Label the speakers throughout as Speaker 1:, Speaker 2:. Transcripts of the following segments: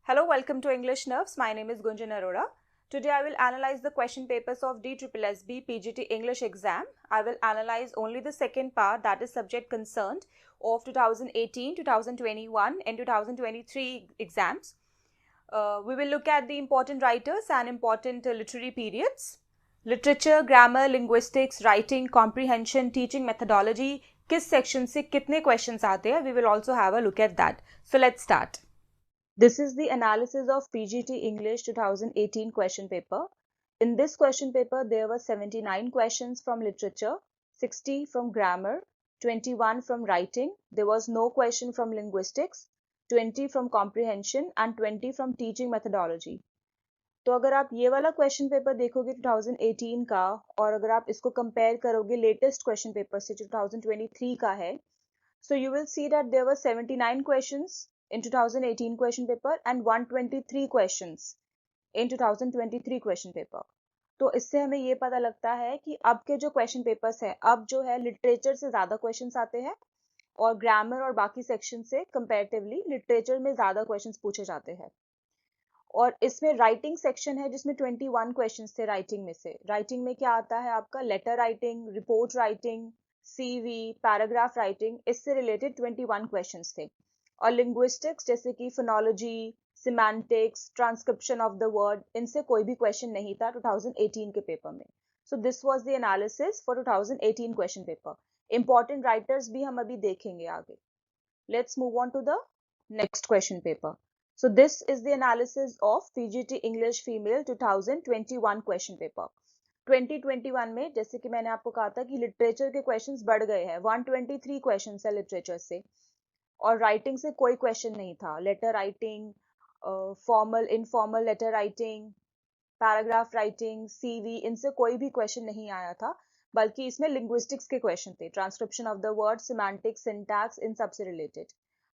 Speaker 1: Hello, welcome to English Nerves. My name is Gunjan Arora. Today I will analyze the question papers of DSSB PGT English exam. I will analyze only the second part, that is subject concerned, of 2018, 2021 and 2023 exams. We will look at the important writers and important literary periods. Literature, grammar, linguistics, writing, comprehension, teaching methodology, किस section से कितने questions आते हैं, we will also have a look at that. So let's start. This is the analysis of PGT English 2018 question paper. In this question paper, there were 79 questions from literature, 60 from grammar, 21 from writing. There was no question from linguistics, 20 from comprehension and 20 from teaching methodology. तो अगर आप ये वाला question paper देखोगे 2018 का और अगर आप इसको कंपेयर करोगे लेटेस्ट क्वेश्चन पेपर से 2023 का है, so you will see that there were 79 questions in 2018 question paper and 123 questions in 2023 question paper. तो इससे हमें ये पता लगता है कि अब के जो क्वेश्चन पेपर्स हैं, अब जो है लिटरेचर से ज़्यादा क्वेश्चंस आते हैं और ग्रामर और बाकी सेक्शन से कंपैरेटिवली लिटरेचर में ज़्यादा क्वेश्चंस पूछे जाते हैं. और इसमें राइटिंग सेक्शन है जिसमें 21 क्वेश्चंस थे राइटिंग में से. राइटिंग में क्या आता है आपका letter writing, report writing, CV, paragraph writing, इससे रिलेटेड 21 क्वेश्चंस थे. और लिंग्विस्टिक्स जैसे कि phonology, semantics, transcription of the word, इनसे कोई भी क्वेश्चन नहीं था 2018 के पेपर में. So this was the analysis for 2018 question paper. Important writers भी हम अभी देखेंगे आगे. Let's move on to the next question paper. So this is the analysis of PGT English Female 2021 question paper. 2021 में जैसे कि मैंने आपको कहा था कि लिटरेचर के क्वेश्चंस बढ़ गए हैं. 123 क्वेश्चंस है लिटरेचर से और राइटिंग से कोई क्वेश्चन नहीं था. Letter writing, formal informal letter writing, paragraph writing, CV, इनसे कोई भी क्वेश्चन नहीं आया था, बल्कि इसमें लिंग्विस्टिक्स के क्वेश्चन थे. Transcription of the word, semantics, syntax, इन सबसे रिलेटेड.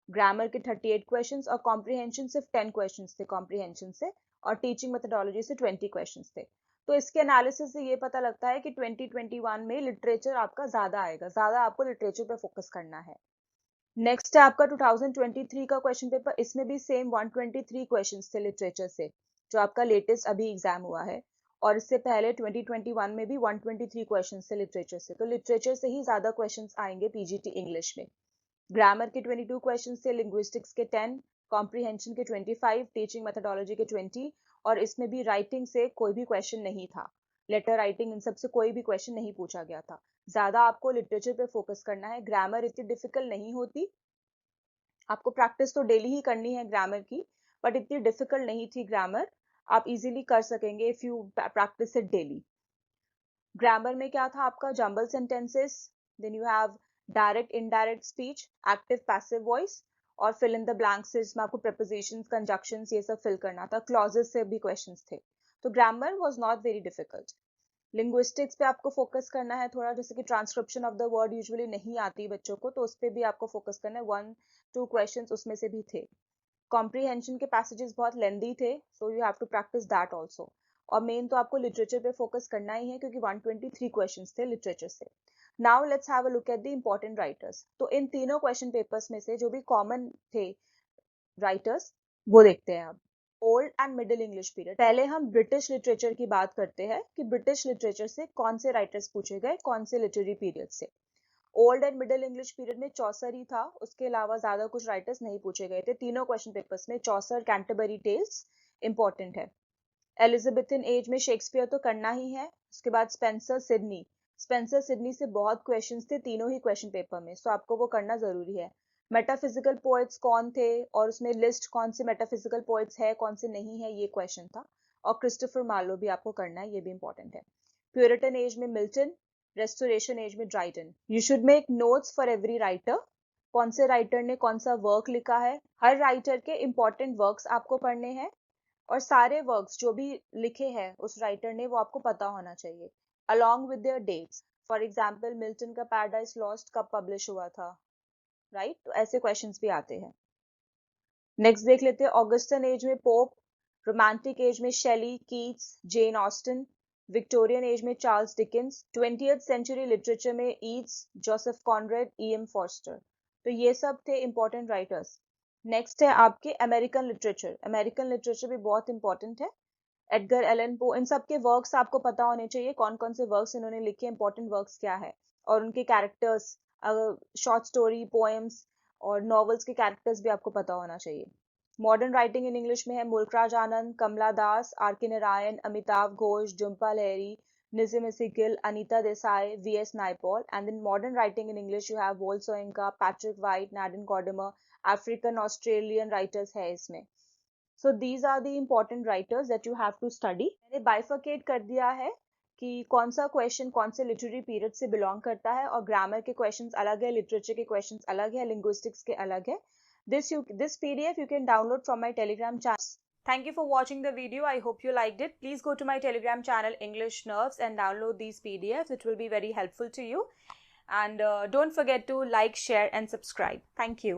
Speaker 1: ग्रामर के 38 क्वेश्चंस और कॉम्प्रिहेंशन सिर्फ 10 क्वेश्चंस थे कॉम्प्रिहेंशन से, और टीचिंग मेथोडोलॉजी से 20 क्वेश्चंस थे. तो इसके एनालिसिस से ये पता लगता है कि 2021 में लिटरेचर आपका ज्यादा आएगा, ज्यादा आपको लिटरेचर पे फोकस करना है. नेक्स्ट है आपका 2023 का क्वेश्चन पेपर. इसमें भी सेम 123 क्वेश्चंस थे लिटरेचर से, जो आपका लेटेस्ट अभी एग्जाम हुआ है. और इससे पहले 2021 में भी 123 क्वेश्चंस थे लिटरेचर से. तो लिटरेचर से ही ज्यादा क्वेश्चंस आएंगे PGT इंग्लिश में. ग्रामर के 22 क्वेश्चन थे, लिंग्विस्टिक्स के 10, कॉम्प्रिहेंशन के 25, टीचिंग मेथोडोलॉजी के 20, और इसमें भी राइटिंग से कोई भी क्वेश्चन नहीं था. लेटर राइटिंग, इन सब से कोई भी क्वेश्चन नहीं पूछा गया था. ज्यादा आपको लिटरेचर पे फोकस करना है. ग्रामर इतनी डिफिकल्ट नहीं होती, आपको प्रैक्टिस तो डेली ही करनी है ग्रामर की, बट इतनी डिफिकल्ट नहीं थी ग्रामर. आप इजीली कर सकेंगे if you practice it daily. Grammar में क्या था आपका, jumble sentences, then you have direct indirect speech, active passive voice, और फिल इन द ब्लैंक्स जिसमें आपको प्रपोजिशंस, कंजक्शंस, ये सब फिल करना था. क्लॉजेस से भी क्वेश्चंस थे. तो grammar was not very difficult. Linguistics पे आपको फोकस करना है थोड़ा, जैसे कि transcription of the word usually नहीं आती बच्चों को, तो उस पर भी आपको फोकस करना है. 1-2 क्वेश्चंस उसमें से भी थे. कॉम्प्रीहेंशन के पैसेजेस बहुत लेंदी थे, so you have to practice that also. और मेन तो आपको लिटरेचर पे फोकस करना ही है क्योंकि 123 क्वेश्चंस थे लिटरेचर से. Now let's have a look at the important writers. तो इन तीनों क्वेश्चन पेपर्स में से जो भी कॉमन थे राइटर्स, वो देखते हैं अब. Old and middle English period. पहले हम ब्रिटिश लिटरेचर की बात करते हैं कि ब्रिटिश लिटरेचर से कौन से राइटर्स पूछे गए, कौन से लिटरेरी पीरियड से. Old and middle English period में चौसर ही था, उसके अलावा ज्यादा कुछ राइटर्स नहीं पूछे गए थे. तीनों क्वेश्चन पेपर्स में चौसर, कैंटरबरी टेल्स इंपॉर्टेंट है. एलिजाबेथन एज में शेक्सपियर तो करना ही है. उसके बाद स्पेंसर सिडनी. स्पेंसर सिडनी से बहुत क्वेश्चंस थे तीनों ही क्वेश्चन पेपर में, सो आपको वो करना जरूरी है. मेटाफिजिकल पोएट्स कौन थे और उसमें लिस्ट कौन से मेटाफिजिकल पोएट्स है कौन से नहीं है, ये क्वेश्चन था. और क्रिस्टोफर मार्लो भी आपको करना है, ये भी इंपॉर्टेंट है. प्यूरिटन एज में मिल्टन, रेस्टोरेशन एज में Dryden. You should make notes for every writer. कौन से राइटर ने कौन सा वर्क लिखा है, हर राइटर के इंपॉर्टेंट वर्क्स आपको पढ़ने हैं, और सारे वर्क्स जो भी लिखे हैं उस राइटर ने वो आपको पता होना चाहिए, along with their dates. For example Milton का पैराडाइज लॉस्ट कब पब्लिश हुआ था, राइट? तो ऐसे क्वेश्चंस भी आते हैं. नेक्स्ट देख लेते हैं ऑगस्टन एज में पोप, रोमांटिक एज में Shelley, Keats, Jane Austen, Victorian age में Charles Dickens, 20th century literature में Yeats, Joseph Conrad, E.M. Forster. तो ये सब थे इंपॉर्टेंट राइटर्स. नेक्स्ट है आपके अमेरिकन लिटरेचर। अमेरिकन लिटरेचर भी बहुत इंपॉर्टेंट है। एडगर एलन पो, इन सब के वर्क्स आपको पता होने चाहिए, कौन कौन से वर्क्स इन्होंने लिखे, इंपॉर्टेंट वर्क्स क्या है, और उनके कैरेक्टर्स, शॉर्ट स्टोरी, पोएम्स और नॉवेल्स के कैरेक्टर्स भी आपको पता होना चाहिए। मॉडर्न राइटिंग इन इंग्लिश में है मुल्कराज आनंद, कमला Das, R K Narayan, Amitabh Ghosh, Jhumpa Lahiri, Nissim Ezekiel, Anita Desai, V S Naipaul. And in modern writing in English you have Wole Soyinka, Patrick White, Nadine Gordimer, African Australian writers है इसमें। So these are the important writers that you have to study. मैंने bifurcate कर दिया है कि कौन सा question कौन से लिटरेरी पीरियड से बिलोंग करता है, और ग्रामर के क्वेश्चंस अलग है, लिटरेचर के क्वेश्चंस अलग है, लिंग्विस्टिक्स के अलग है. This PDF you can download from my Telegram channel. Thank you for watching the video. I hope you liked it. Please go to my Telegram channel English Nerves and download these PDFs. It will be very helpful to you. And don't forget to like, share and subscribe. Thank you.